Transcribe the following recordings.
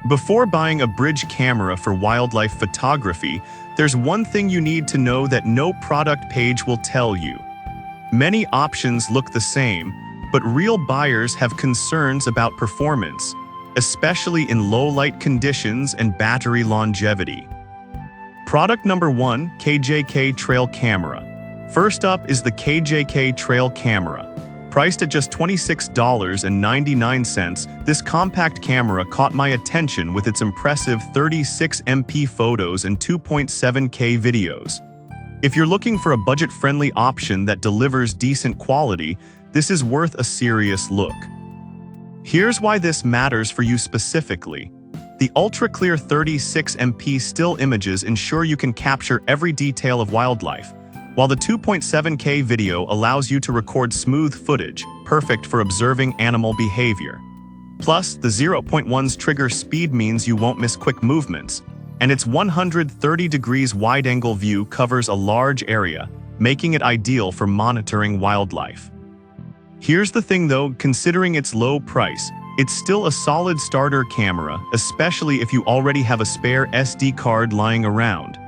Before buying a bridge camera for wildlife photography, there's one thing you need to know that no product page will tell you. Many options look the same, but real buyers have concerns about performance, especially in low-light conditions and battery longevity. Product number 1, KJK Trail Camera. First up is the KJK Trail Camera. Priced at just $26.99, this compact camera caught my attention with its impressive 36MP photos and 2.7K videos. If you're looking for a budget-friendly option that delivers decent quality, this is worth a serious look. Here's why this matters for you specifically. The ultra-clear 36MP still images ensure you can capture every detail of wildlife, while the 2.7K video allows you to record smooth footage, perfect for observing animal behavior. Plus, the 0.1's trigger speed means you won't miss quick movements, and its 130 degrees wide-angle view covers a large area, making it ideal for monitoring wildlife. Here's the thing though, considering its low price, it's still a solid starter camera, especially if you already have a spare SD card lying around.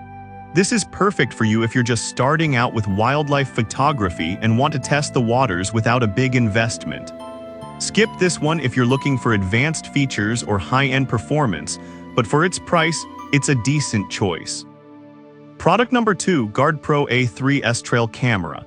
This is perfect for you if you're just starting out with wildlife photography and want to test the waters without a big investment. Skip this one if you're looking for advanced features or high-end performance, but for its price, it's a decent choice. Product number 2, Guard Pro A3 S-Trail Camera.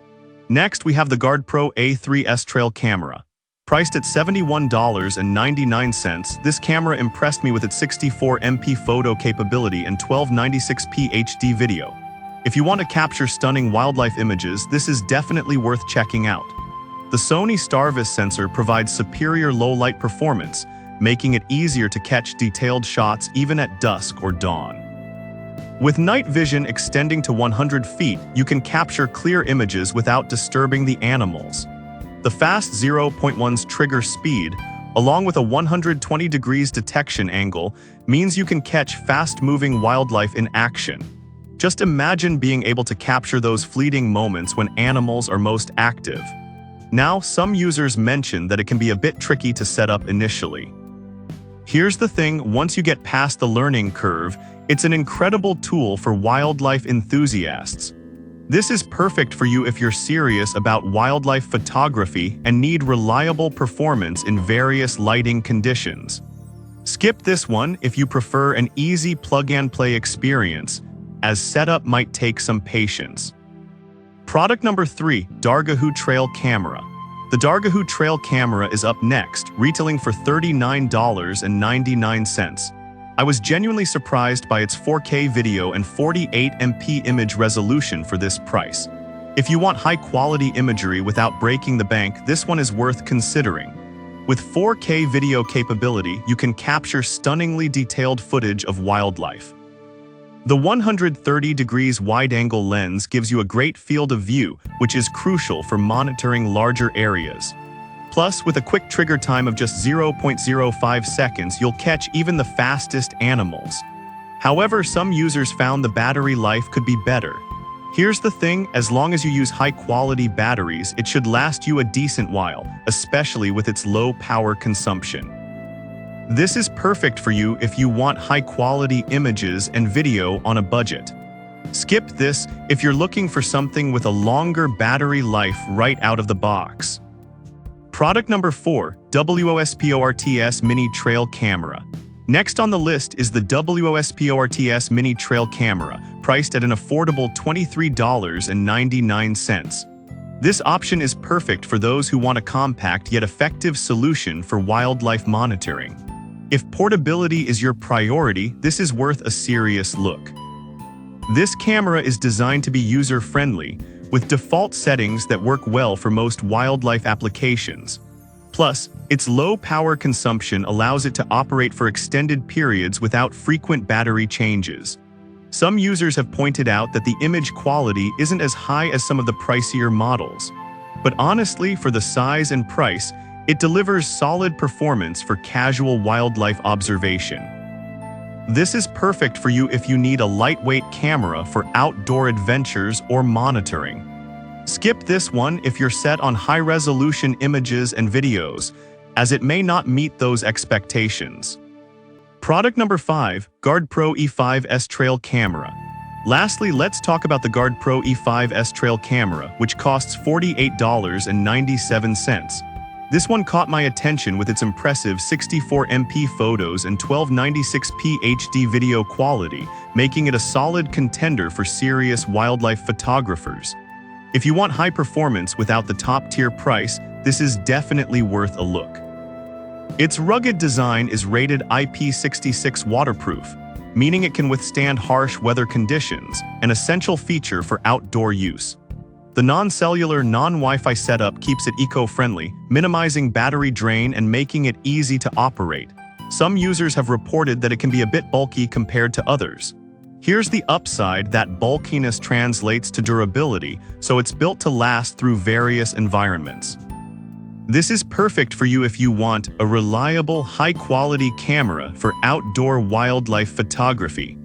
Next, we have the Guard Pro A3 S-Trail Camera. Priced at $71.99, this camera impressed me with its 64MP photo capability and 1296p HD video. If you want to capture stunning wildlife images, this is definitely worth checking out. The Sony Starvis sensor provides superior low-light performance, making it easier to catch detailed shots even at dusk or dawn. With night vision extending to 100 feet, you can capture clear images without disturbing the animals. The fast 0.1's trigger speed, along with a 120 degrees detection angle, means you can catch fast-moving wildlife in action. Just imagine being able to capture those fleeting moments when animals are most active. Now, some users mention that it can be a bit tricky to set up initially. Here's the thing, once you get past the learning curve, it's an incredible tool for wildlife enthusiasts. This is perfect for you if you're serious about wildlife photography and need reliable performance in various lighting conditions. Skip this one if you prefer an easy plug-and-play experience, as setup might take some patience. Product number 3, Dargahu Trail Camera. The Dargahu Trail Camera is up next, retailing for $39.99. I was genuinely surprised by its 4K video and 48MP image resolution for this price. If you want high-quality imagery without breaking the bank, this one is worth considering. With 4K video capability, you can capture stunningly detailed footage of wildlife. The 130 degrees wide-angle lens gives you a great field of view, which is crucial for monitoring larger areas. Plus, with a quick trigger time of just 0.05 seconds, you'll catch even the fastest animals. However, some users found the battery life could be better. Here's the thing, as long as you use high-quality batteries, it should last you a decent while, especially with its low power consumption. This is perfect for you if you want high-quality images and video on a budget. Skip this if you're looking for something with a longer battery life right out of the box. Product number 4, WOSPORTS Mini Trail Camera. Next on the list is the WOSPORTS Mini Trail Camera, priced at an affordable $23.99. This option is perfect for those who want a compact yet effective solution for wildlife monitoring. If portability is your priority, this is worth a serious look. This camera is designed to be user-friendly, with default settings that work well for most wildlife applications. Plus, its low power consumption allows it to operate for extended periods without frequent battery changes. Some users have pointed out that the image quality isn't as high as some of the pricier models. But honestly, for the size and price, it delivers solid performance for casual wildlife observation. This is perfect for you if you need a lightweight camera for outdoor adventures or monitoring. Skip this one if you're set on high-resolution images and videos, as it may not meet those expectations. Product number 5, Guard Pro E5S Trail Camera. Lastly, let's talk about the Guard Pro E5S Trail Camera, which costs $48.97. This one caught my attention with its impressive 64MP photos and 1296p HD video quality, making it a solid contender for serious wildlife photographers. If you want high performance without the top-tier price, this is definitely worth a look. Its rugged design is rated IP66 waterproof, meaning it can withstand harsh weather conditions, an essential feature for outdoor use. The non-cellular, non-Wi-Fi setup keeps it eco-friendly, minimizing battery drain and making it easy to operate. Some users have reported that it can be a bit bulky compared to others. Here's the upside: that bulkiness translates to durability, so it's built to last through various environments. This is perfect for you if you want a reliable, high-quality camera for outdoor wildlife photography.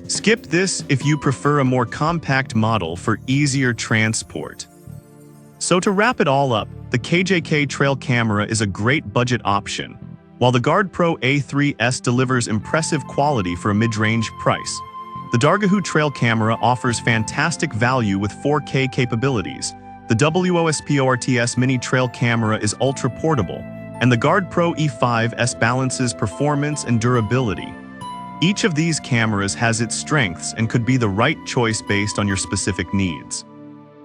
Skip this if you prefer a more compact model for easier transport. So to wrap it all up, the KJK Trail Camera is a great budget option, while the Guard Pro A3S delivers impressive quality for a mid-range price. The Dargahu Trail Camera offers fantastic value with 4K capabilities. The WOSPORTS Mini Trail Camera is ultra-portable, and the Guard Pro E5S balances performance and durability. Each of these cameras has its strengths and could be the right choice based on your specific needs.